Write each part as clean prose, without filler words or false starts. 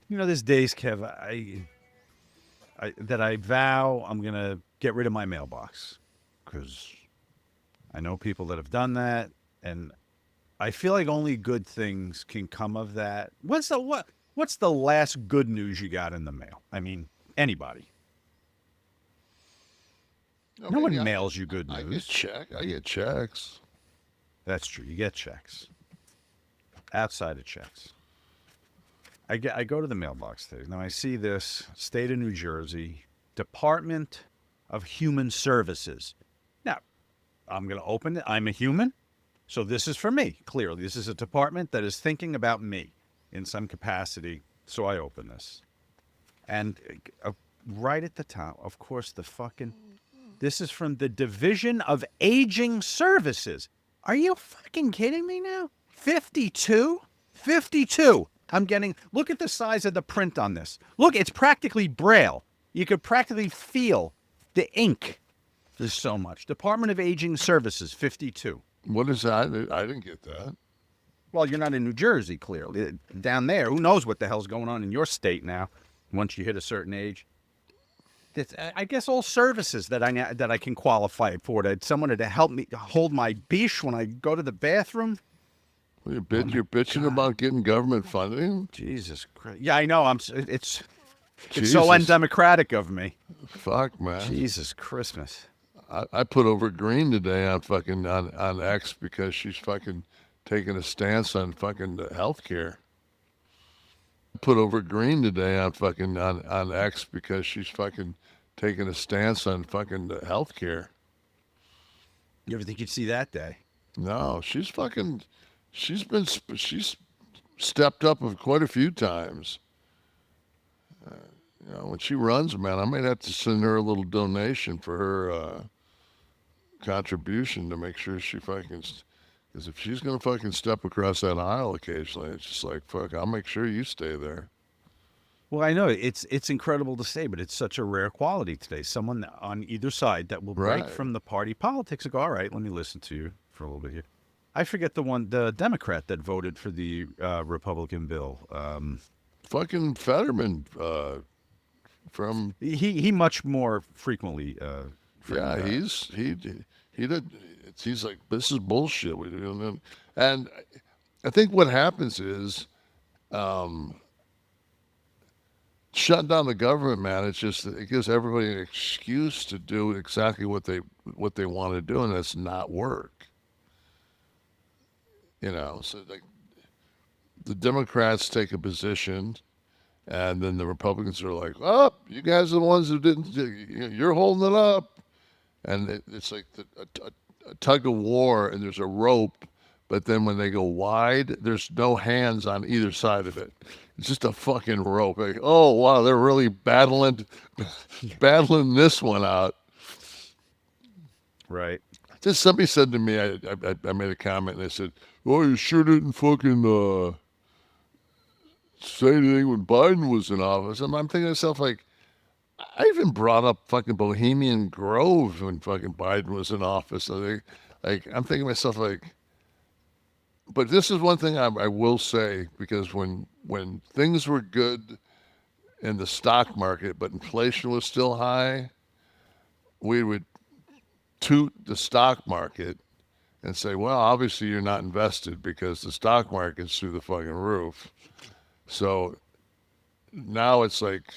There's days, Kev, that I vow I'm gonna get rid of my mailbox because I know people that have done that, and I feel like only good things can come of that. What's the last good news you got in the mail? I mean, anybody. I No mean, one mails you good news. I get checks. That's true. You get checks outside of checks. I go to the mailbox today. Now I see this state of New Jersey Department of Human Services. Now I'm going to open it. I'm a human, so this is for me. Clearly, this is a department that is thinking about me in some capacity. So I open this, and right at the top, of course, the fucking. This is from the Division of Aging Services. Are you fucking kidding me now? 52? 52. I'm getting, look at the size of the print on this. Look, it's practically braille. You could practically feel the ink. There's so much. Department of Aging Services, 52. What is that? I didn't get that. Well, you're not in New Jersey, clearly. Down there, who knows what the hell's going on in your state now once you hit a certain age. It's, I guess all services that I can qualify for. That someone to help me hold my biche when I go to the bathroom. Well, Oh my you're bitching God, about getting government funding? Jesus Christ! Yeah, I know. It's so Jesus. undemocratic of me. Fuck, man. Jesus Christmas. I put over Green today on fucking on X because she's fucking taking a stance on fucking healthcare. Put over Green today on fucking on X because she's fucking taking a stance on fucking healthcare. You ever think you'd see that day? No, she's stepped up quite a few times. When she runs, man, I might have to send her a little donation for her contribution to make sure she fucking. Because if she's gonna fucking step across that aisle occasionally, it's just like fuck. I'll make sure you stay there. Well, I know it's incredible to say, but it's such a rare quality today. Someone on either side that will break Right. from the party politics and go, all right, let me listen to you for a little bit here. I forget the Democrat that voted for the Republican bill. Fucking Fetterman from He much more frequently yeah, he did. He's like this is bullshit. And I think what happens is shut down the government, man. It's just it gives everybody an excuse to do exactly what they want to do, and that's not work. So like the Democrats take a position, and then the Republicans are like, "Oh, you guys are the ones who didn't. You're holding it up." And it's like a tug of war, and there's a rope, but then when they go wide, there's no hands on either side of it. It's just a fucking rope. Like, oh wow, they're really battling this one out. right. Just somebody said to me, I made a comment, and they said, "Oh, you sure didn't fucking say anything when Biden was in office." And I'm thinking to myself, like, I even brought up fucking Bohemian Grove when fucking Biden was in office. I'm thinking to myself, like, but this is one thing I will say because when things were good in the stock market, but inflation was still high, we would toot the stock market and say, well, obviously you're not invested because the stock market's through the fucking roof. So now it's like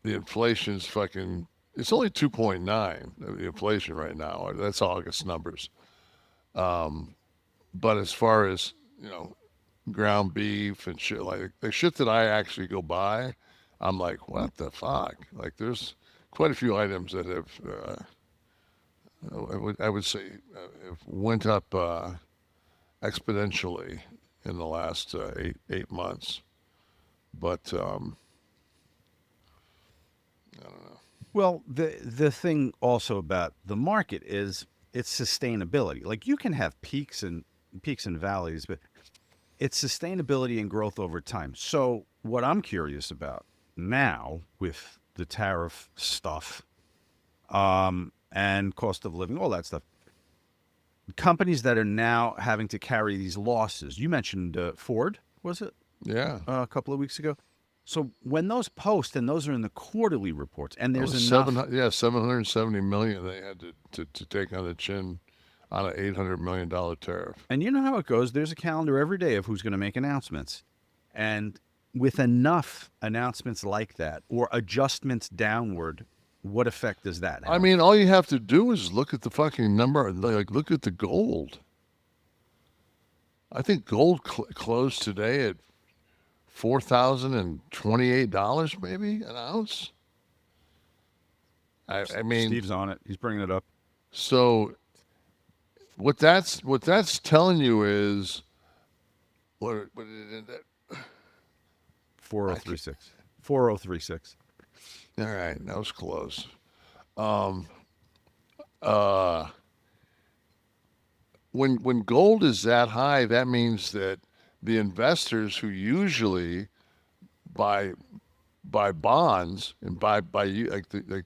the inflation's fucking. It's only 2.9 the inflation right now. That's August numbers. But as far as ground beef and shit like the shit that I actually go buy, I'm like, what the fuck? Like, there's quite a few items that have, I would say, have went up exponentially in the last 8 months. But I don't know. Well, the thing also about the market is its sustainability. Like you can have peaks and valleys, but it's sustainability and growth over time. So what I'm curious about now with the tariff stuff and cost of living, all that stuff, companies that are now having to carry these losses. You mentioned Ford, was it Yeah, a couple of weeks ago? So when those post, and those are in the quarterly reports, and That there's was enough. 770 million they had to take on the chin on an $800 million tariff. And you know how it goes. There's a calendar every day of who's going to make announcements. And with enough announcements like that or adjustments downward, what effect does that have? I mean, all you have to do is look at the fucking number. Like, look at the gold. I think gold closed today at $4,028, maybe an ounce. I mean, Steve's on it. He's bringing it up. so what that's telling you is what did it end at? 4036. 4036. All right, that was close. Uh, when gold is that high, that means that the investors who usually buy bonds and buy like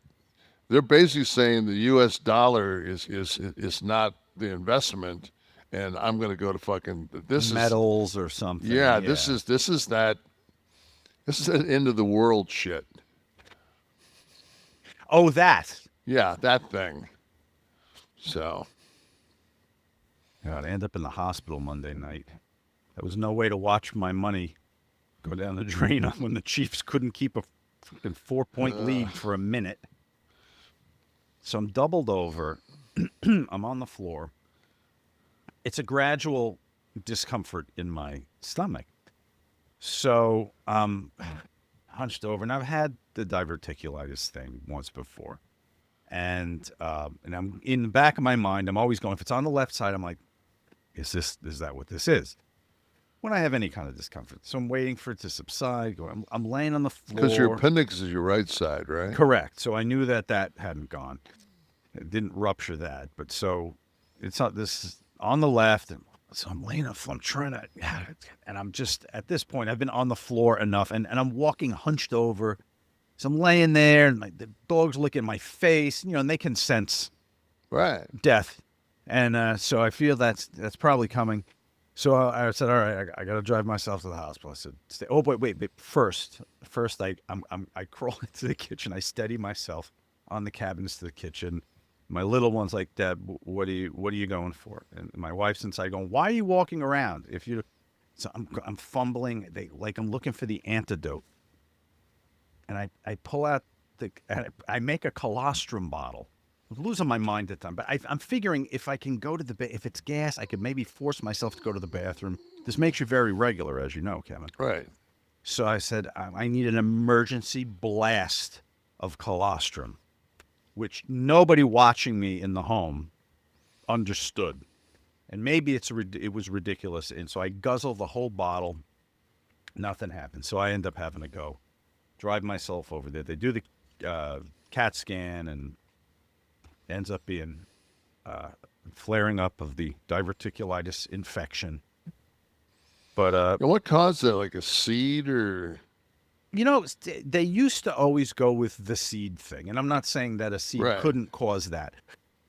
they're basically saying the U.S. dollar is not the investment, and I'm going to go to fucking this Metals or something. yeah, this is that end of the world shit. Oh, that. Yeah, that thing. So God, I ended up in the hospital Monday night. There was no way to watch my money go down the drain when the Chiefs couldn't keep a fucking 4-point lead for a minute. So I'm doubled over. I'm on the floor. It's a gradual discomfort in my stomach. So I'm hunched over, and I've had the diverticulitis thing once before. And I'm in the back of my mind, I'm always going, if it's on the left side, I'm like, is that what this is? When I have any kind of discomfort. So I'm waiting for it to subside. I'm laying on the floor. because your appendix is your right side, right? Correct. So I knew that hadn't gone. It didn't rupture that. But so it's not this on the left. And so I'm laying on the floor. I'm trying to, and I'm just, at this point, I've been on the floor enough, and I'm walking hunched over. So I'm laying there, and the dog's licking my face, and they can sense Right. death. And so I feel that's probably coming. So I said, all right, I got to drive myself to the hospital. I said, oh, wait. First, I crawl into the kitchen. I steady myself on the cabinets to the kitchen. My little one's like, Dad, what are you going for? And my wife's inside going, why are you walking around? So I'm fumbling. I'm looking for the antidote. And I pull out I make a colostrum bottle. I'm losing my mind at the time, but I'm figuring if I can go to if it's gas, I could maybe force myself to go to the bathroom. This makes you very regular, as you know, Kevin. Right. So I said, I need an emergency blast of colostrum, which nobody watching me in the home understood. And maybe it was ridiculous. And so I guzzle the whole bottle. Nothing happened. So I end up having to go drive myself over there. They do the CAT scan, and ends up being flaring up of the diverticulitis infection. But And what caused that? Like a seed or? they used to always go with the seed thing, and I'm not saying that a seed Right. couldn't cause that.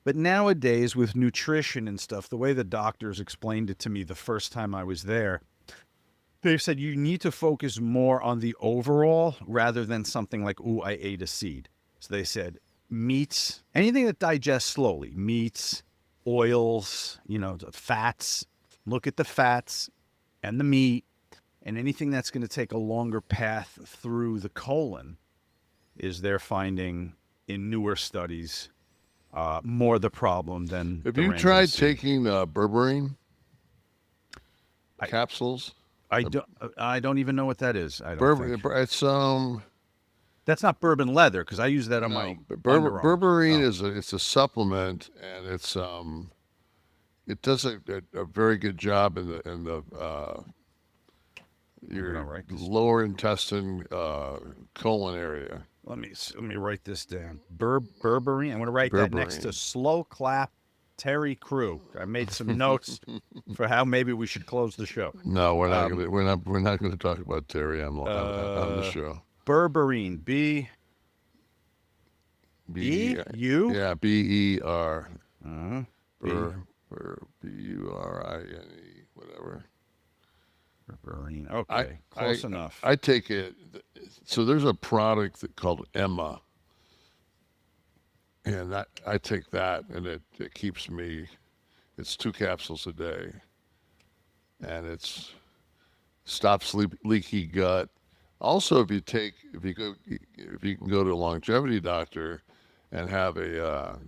But nowadays, with nutrition and stuff, the way the doctors explained it to me the first time I was there, they said you need to focus more on the overall rather than something like, ooh, I ate a seed. So they said meats, anything that digests slowly, meats, oils, the fats, look at the fats and the meat, and anything that's going to take a longer path through the colon is they're finding in newer studies more the problem than Have the you random tried seed. taking berberine capsules? I don't even know what that is. I don't think. It's That's not bourbon leather, because I use that on my underarms. berberine Oh. it's a supplement, and it does a very good job in the your write this. lower intestine colon area. Let me write this down. Berberine. I'm going to write that next to Berberine. Slow Clap Terry Crew. I made some notes for how maybe we should close the show. No, we're not gonna talk about Terry on the show. Berberine. B B U. Yeah, BER. B. BURINE, whatever. Berberine. Okay, close enough. I take it. So there's a product called Emma, and that I take that, and it keeps me. It's 2 capsules a day, and it's stops leaky gut. Also, if you can go to a longevity doctor, and have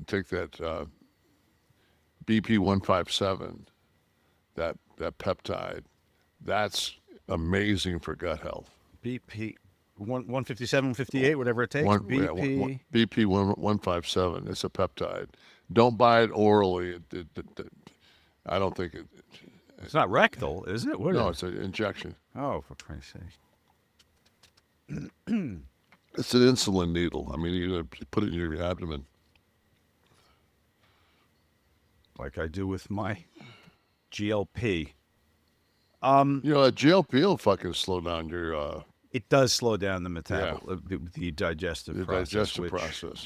take that BP 157, that peptide, that's amazing for gut health. BP 157, 58, whatever it takes. BP. BP 157. It's a peptide. Don't buy it orally. I don't think it. It's not rectal, is it? What No, is it's an injection. Oh, for Christ's sake. It's an insulin needle. I mean, you put it in your abdomen. Like I do with my GLP. You know, a GLP will fucking slow down your It does slow down the the digestive the process. digestive which process.